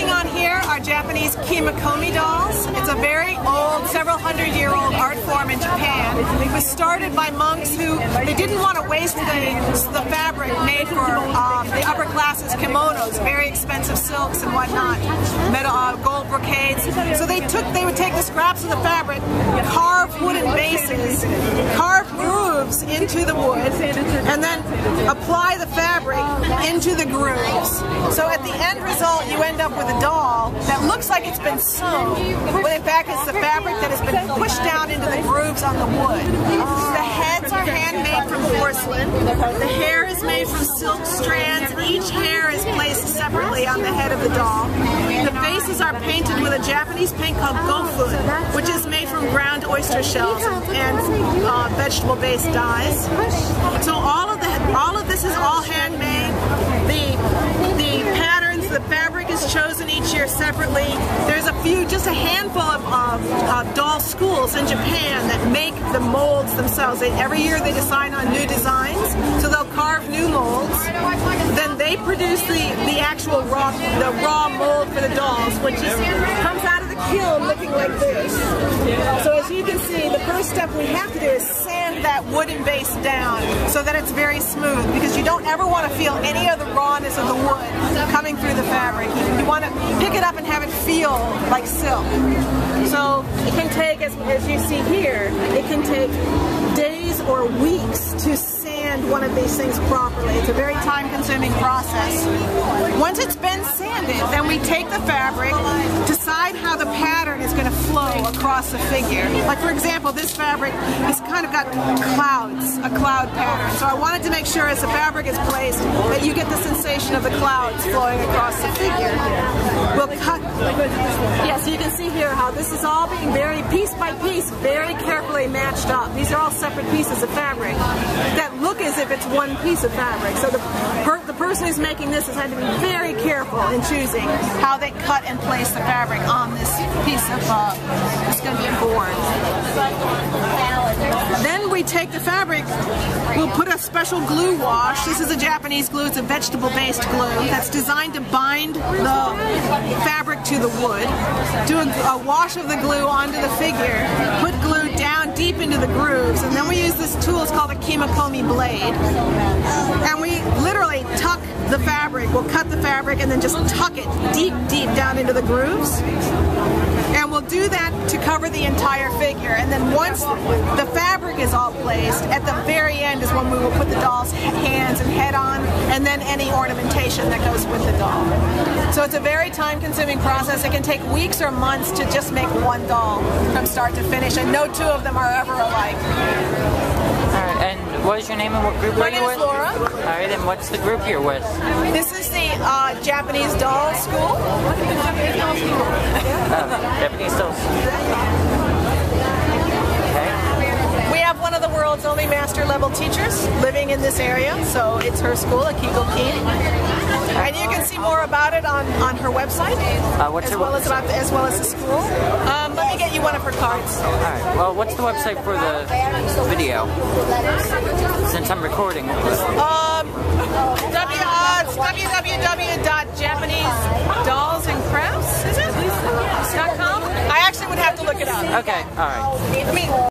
working on here are Japanese Kimono Dolls. It's a very old, several hundred-year-old art form in Japan. It was started by monks who they didn't want to waste the fabric made for the upper classes kimonos, very expensive silks and whatnot, metal, gold brocades. So they would take the scraps of the fabric, carve wooden bases, carve grooves into the wood, and then apply the fabric into the grooves. So at the end result, you end up with a doll that looks like it's been sewn, but in fact it's the fabric that has been pushed down into the grooves on the wood. The heads are handmade from porcelain. The hair is made from silk strands. Each hair is placed separately on the head of the doll. The faces are painted with a Japanese paint called gofun, which is made from ground oyster shells and vegetable-based dyes. So all of this is all handmade. The patterns, the fabric is chosen each year separately. There's just a handful of doll schools in Japan that make the molds themselves. Every year they decide on new designs, so they'll carve new molds. Then they produce the actual raw mold for the dolls, which comes out of the kiln looking like this. So as you can see, the first step we have to do is sand that wooden base down so that it's very smooth, because you don't ever want to feel any of the rawness of the wood coming through the fabric. You want to pick it up and have it feel like silk. So it can take, as you see here, it can take days or weeks to sand one of these things properly. It's a very time-consuming process. Once it's been sanded, then we take the fabric, decide how the pattern is going to flow across the figure. Like for example, this fabric has kind of got clouds, a cloud pattern. So I wanted to make sure as the fabric is placed that you get the sensation of the clouds flowing across the figure. We'll cut. Yeah, so you can see here how this is all being very piece by piece, very carefully matched up. These are all separate pieces of fabric that look as if it's one piece of fabric. So the person who's making this has had to be very careful in choosing how they cut and place the fabric on this piece of it's going to be a board. Then we take the fabric, we'll put a special glue wash. This is a Japanese glue, it's a vegetable-based glue that's designed to bind the fabric to the wood. Do a wash of the glue onto the figure, put glue down deep into the grooves, and then we use this tool, it's called a kimokomi blade. And we literally tuck the fabric, we'll cut the fabric and then just tuck it deep down into the grooves. And we'll do that to cover the entire figure. And then once the fabric is all placed, at the very end is when we will put the doll's hands and head on, and then any ornamentation that goes with the doll. So it's a very time-consuming process. It can take weeks or months to just make one doll from start to finish, and no two of them are ever alike. Alright, and what is your name and what group are you with? My name is Laura. Alright, and what's the group you're with? This is the Japanese Doll School. Japanese Dolls. Okay. We have one of the world's only master level teachers living in this area, so it's her school, Akiko Kin. And you can see more about it on her website, What's as well as the school. Let me get you one of her cards. Alright, well, what's the website for the video? Since I'm recording. It's www.japanesedollsandcrafts, is it? .com? I actually would have to look it up. Okay, alright.